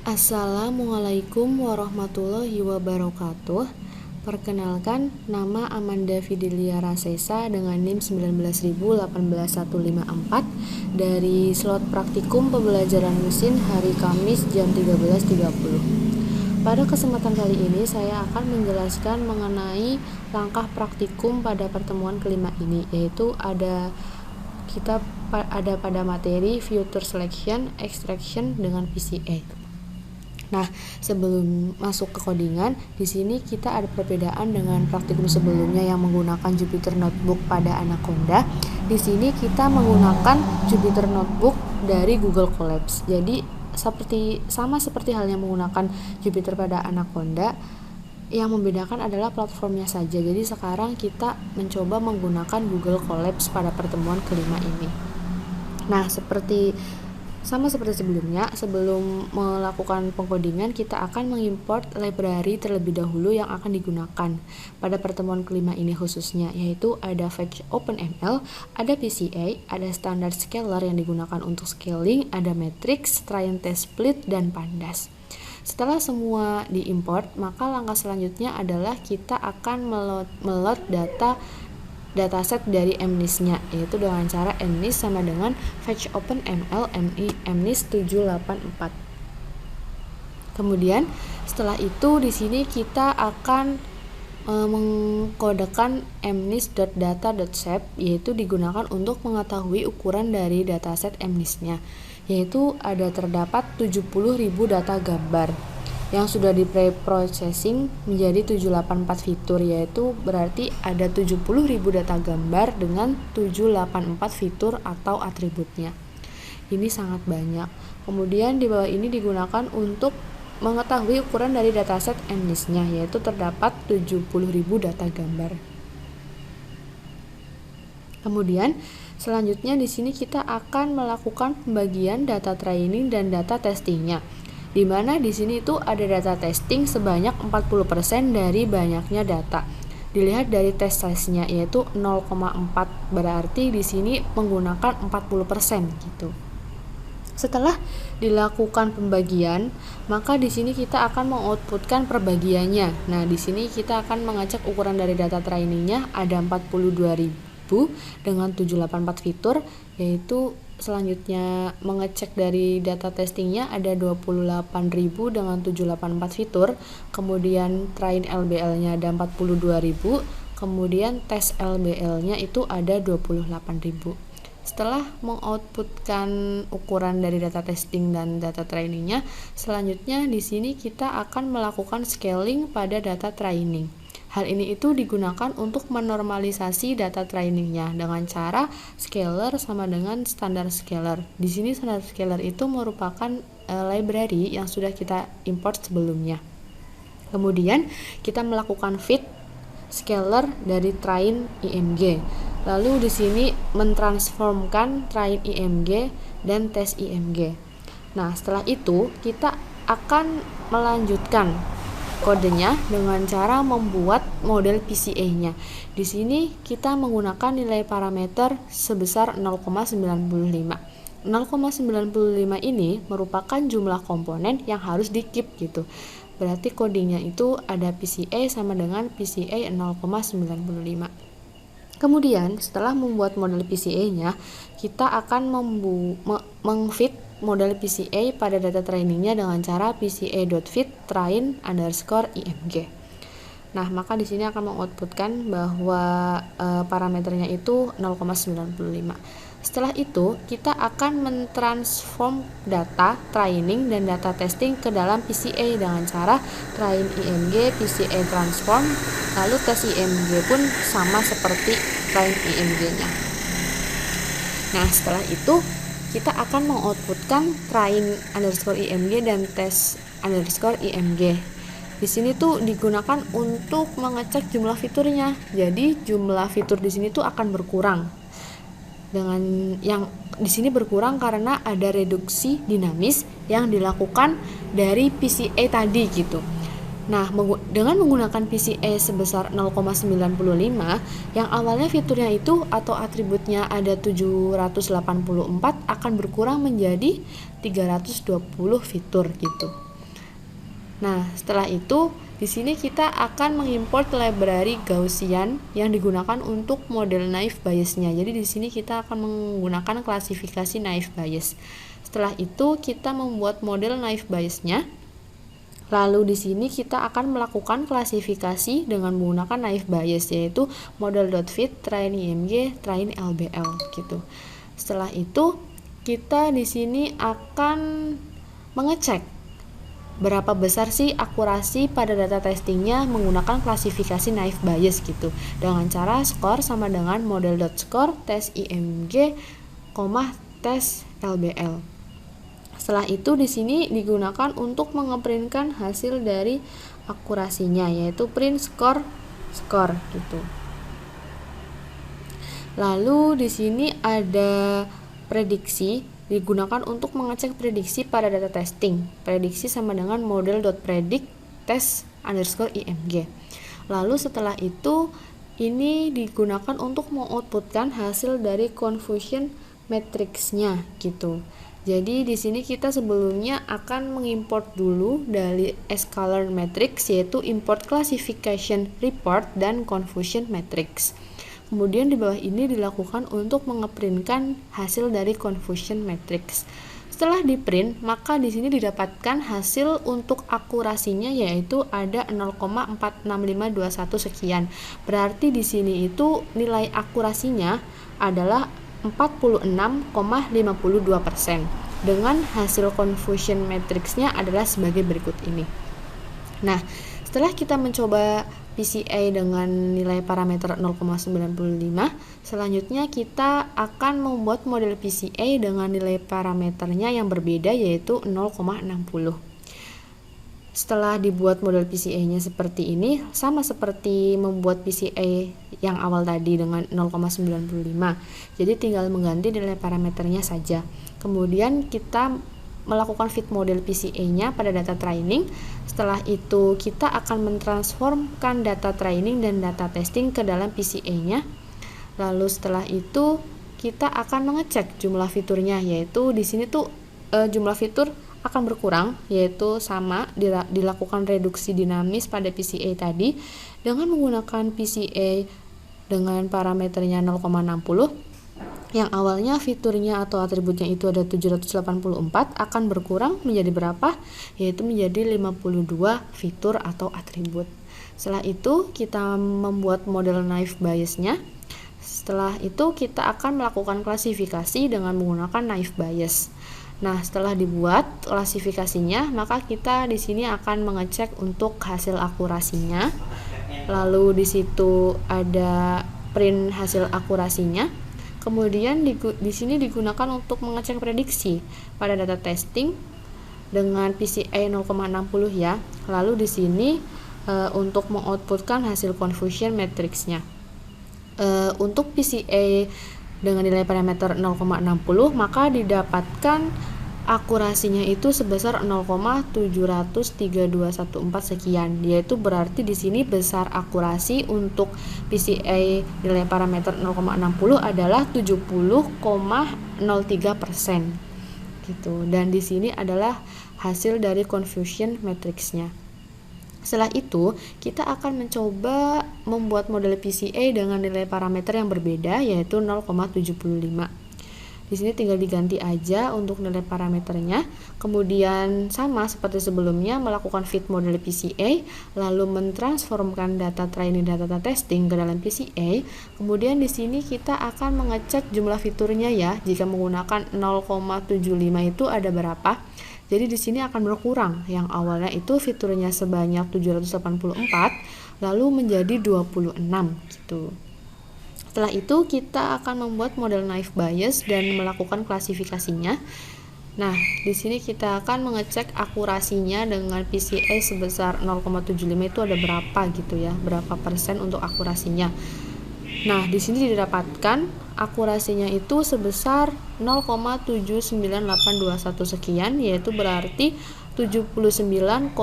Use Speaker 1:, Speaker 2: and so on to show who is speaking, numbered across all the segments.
Speaker 1: Assalamualaikum warahmatullahi wabarakatuh. Perkenalkan, nama Amanda Fidelia Rasesa dengan NIM 1918154 dari slot praktikum pembelajaran mesin hari Kamis jam 13.30. Pada kesempatan kali ini saya akan menjelaskan mengenai langkah praktikum pada pertemuan kelima ini, yaitu ada pada materi Future Selection Extraction dengan PCA. Nah, sebelum masuk ke codingan, di sini kita ada perbedaan dengan praktikum sebelumnya yang menggunakan Jupyter Notebook pada Anaconda. Di sini kita menggunakan Jupyter Notebook dari Google Colabs. Jadi sama seperti halnya menggunakan Jupyter pada Anaconda, yang membedakan adalah platformnya saja. Jadi sekarang kita mencoba menggunakan Google Colabs pada pertemuan kelima ini. Nah, sama seperti sebelumnya, sebelum melakukan pengkodingan, kita akan mengimport library terlebih dahulu yang akan digunakan pada pertemuan kelima ini khususnya, yaitu ada Fetch OpenML, ada PCA, ada standard scaler yang digunakan untuk scaling, ada matrix, try and test split, dan pandas. Setelah semua diimport, maka langkah selanjutnya adalah kita akan melot dataset dari MNIST-nya, yaitu dengan cara MNIST sama dengan Fetch OpenML MNIST 784. Kemudian setelah itu di sini kita akan mengkodekan mnist.data.shape, yaitu digunakan untuk mengetahui ukuran dari dataset MNIST-nya, yaitu terdapat 70.000 data gambar yang sudah di-pre-processing menjadi 784 fitur, yaitu berarti ada 70.000 data gambar dengan 784 fitur atau atributnya. Ini sangat banyak. Kemudian di bawah ini digunakan untuk mengetahui ukuran dari dataset MNIST-nya, yaitu terdapat 70.000 data gambar. Kemudian selanjutnya di sini kita akan melakukan pembagian data training dan data testingnya, di mana di sini itu ada data testing sebanyak 40% dari banyaknya data. Dilihat dari test size-nya, yaitu 0,4, berarti di sini menggunakan 40% gitu. Setelah dilakukan pembagian, maka di sini kita akan mengoutputkan perbagiannya. Nah, di sini kita akan mengecek ukuran dari data trainingnya ada 42.000 dengan 784 fitur, yaitu selanjutnya mengecek dari data testingnya ada 28.000 dengan 784 fitur, kemudian train LBL-nya ada 42.000, kemudian tes LBL-nya itu ada 28.000. Setelah mengoutputkan ukuran dari data testing dan data trainingnya, selanjutnya di sini kita akan melakukan scaling pada data training. Hal ini itu digunakan untuk menormalisasi data trainingnya dengan cara scaler sama dengan standar scaler. Di sini standar scaler itu merupakan library yang sudah kita import sebelumnya. Kemudian kita melakukan feed scaler dari train IMG. Lalu di sini mentransformkan train IMG dan tes IMG. Nah, setelah itu kita akan melanjutkan kodenya dengan cara membuat model PCA-nya. Di sini kita menggunakan nilai parameter sebesar 0,95. 0,95 ini merupakan jumlah komponen yang harus di-keep gitu. Berarti codingnya itu ada PCA sama dengan PCA 0,95. Kemudian setelah membuat model PCA-nya, kita akan meng-feed model PCA pada data trainingnya dengan cara PCA.feed train_img. Nah, maka di sini akan mengoutputkan bahwa parameternya itu 0,95. Setelah itu, kita akan mentransform data training dan data testing ke dalam PCA dengan cara train IMG PCA transform, lalu tes IMG pun sama seperti train IMG-nya. Nah, setelah itu kita akan mengoutputkan train_img dan tes_img. Di sini tuh digunakan untuk mengecek jumlah fiturnya. Jadi jumlah fitur di sini tuh akan berkurang. Dengan yang di sini berkurang karena ada reduksi dinamis yang dilakukan dari PCA tadi gitu. Nah, dengan menggunakan PCA sebesar 0,95 yang awalnya fiturnya itu atau atributnya ada 784 akan berkurang menjadi 320 fitur gitu. Nah, setelah itu di sini kita akan mengimport library Gaussian yang digunakan untuk model naive Bayes-nya. Jadi di sini kita akan menggunakan klasifikasi naive Bayes. Setelah itu kita membuat model naive Bayes-nya. Lalu di sini kita akan melakukan klasifikasi dengan menggunakan naive Bayes, yaitu model.fit, train IMG, train LBL gitu. Setelah itu kita di sini akan mengecek berapa besar sih akurasi pada data testingnya menggunakan klasifikasi naive Bayes gitu, dengan cara skor sama dengan model.score tes IMG, tes LBL. Setelah itu di sini digunakan untuk mengeprintkan hasil dari akurasinya, yaitu print score gitu. Lalu di sini ada prediksi, digunakan untuk mengecek prediksi pada data testing. Prediksi sama dengan model.predict tes _IMG. Lalu setelah itu ini digunakan untuk mengoutputkan hasil dari confusion matrix-nya gitu. Jadi di sini kita sebelumnya akan mengimport dulu dari scalar matrix, yaitu import classification report dan confusion matrix. Kemudian di bawah ini dilakukan untuk mengeprintkan hasil dari confusion matrix. Setelah di-print, maka di sini didapatkan hasil untuk akurasinya, yaitu ada 0,46521 sekian. Berarti di sini itu nilai akurasinya adalah 46,52%. Dengan hasil confusion matrix-nya adalah sebagai berikut ini. Nah, setelah kita mencoba PCA dengan nilai parameter 0,95, selanjutnya kita akan membuat model PCA dengan nilai parameternya yang berbeda, yaitu 0,60. Setelah dibuat model PCA-nya seperti ini, sama seperti membuat PCA yang awal tadi dengan 0,95. Jadi tinggal mengganti nilai parameternya saja. Kemudian kita melakukan fit model PCA-nya pada data training. Setelah itu kita akan mentransformkan data training dan data testing ke dalam PCA-nya. Lalu setelah itu kita akan mengecek jumlah fiturnya, yaitu di sini tuh jumlah fitur akan berkurang, yaitu sama dilakukan reduksi dinamis pada PCA tadi dengan menggunakan PCA dengan parameternya 0,60. Yang awalnya fiturnya atau atributnya itu ada 784 akan berkurang menjadi berapa? Yaitu menjadi 52 fitur atau atribut. Setelah itu kita membuat model naive Bayes-nya. Setelah itu kita akan melakukan klasifikasi dengan menggunakan naive Bayes. Nah, setelah dibuat klasifikasinya, maka kita di sini akan mengecek untuk hasil akurasinya. Lalu di situ ada print hasil akurasinya. Kemudian di sini digunakan untuk mengecek prediksi pada data testing dengan PCA 0,60 ya. Lalu di sini untuk mengoutputkan hasil confusion matrix-nya. Untuk PCA dengan nilai parameter 0,60 maka didapatkan akurasinya itu sebesar 0,73214 sekian, yaitu berarti di sini besar akurasi untuk PCA nilai parameter 0,60 adalah 70,03% gitu. Dan di sini adalah hasil dari confusion matrix-nya. Setelah itu, kita akan mencoba membuat model PCA dengan nilai parameter yang berbeda, yaitu 0,75. Di sini tinggal diganti aja untuk nilai parameternya. Kemudian sama seperti sebelumnya melakukan fit model PCA, lalu mentransformkan data training dan data testing ke dalam PCA. Kemudian di sini kita akan mengecek jumlah fiturnya ya. Jika menggunakan 0,75 itu ada berapa? Jadi di sini akan berkurang. Yang awalnya itu fiturnya sebanyak 784 lalu menjadi 26 gitu. Setelah itu kita akan membuat model naive Bayes dan melakukan klasifikasinya. Nah, di sini kita akan mengecek akurasinya dengan PCA sebesar 0,75 itu ada berapa gitu ya, berapa persen untuk akurasinya. Nah, di sini didapatkan akurasinya itu sebesar 0,79821 sekian, yaitu berarti 79,82%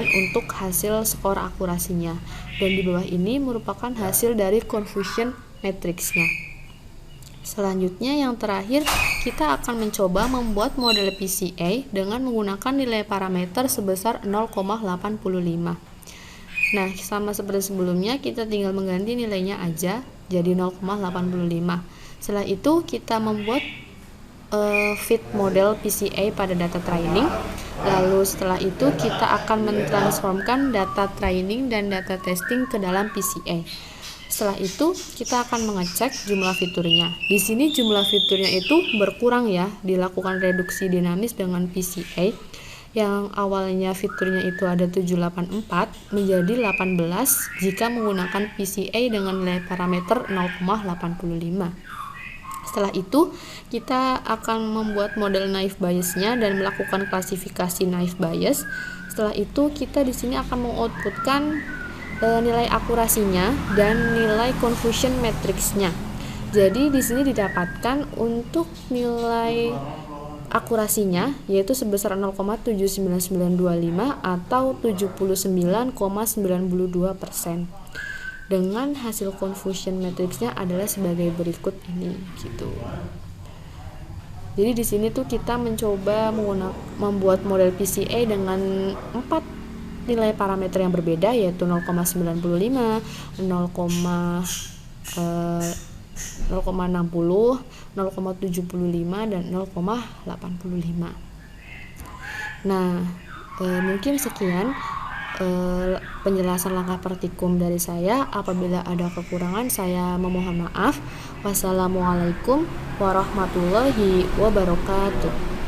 Speaker 1: untuk hasil skor akurasinya. Dan di bawah ini merupakan hasil dari confusion matrix-nya. Selanjutnya yang terakhir kita akan mencoba membuat model PCA dengan menggunakan nilai parameter sebesar 0,85. Nah, sama seperti sebelumnya, kita tinggal mengganti nilainya aja jadi 0,85. Setelah itu, kita membuat fit model PCA pada data training. Lalu setelah itu, kita akan mentransformkan data training dan data testing ke dalam PCA. Setelah itu, kita akan mengecek jumlah fiturnya. Di sini jumlah fiturnya itu berkurang ya, dilakukan reduksi dinamis dengan PCA. Yang awalnya fiturnya itu ada 784 menjadi 18 jika menggunakan PCA dengan nilai parameter 0,85. Setelah itu, kita akan membuat model naive bias-nya dan melakukan klasifikasi naive bias. Setelah itu, kita di sini akan mengoutputkan nilai akurasinya dan nilai confusion matrix-nya. Jadi di sini didapatkan untuk nilai akurasinya yaitu sebesar 0,79925 atau 79,92%. Dengan hasil confusion matrixnya adalah sebagai berikut ini gitu. Jadi di sini tuh kita mencoba membuat model PCA dengan 4 nilai parameter yang berbeda yaitu 0,95, 0,60, 0,75 dan 0,85. Nah, mungkin sekian penjelasan langkah praktikum dari saya. Apabila ada kekurangan, saya memohon maaf. Wassalamualaikum warahmatullahi wabarakatuh.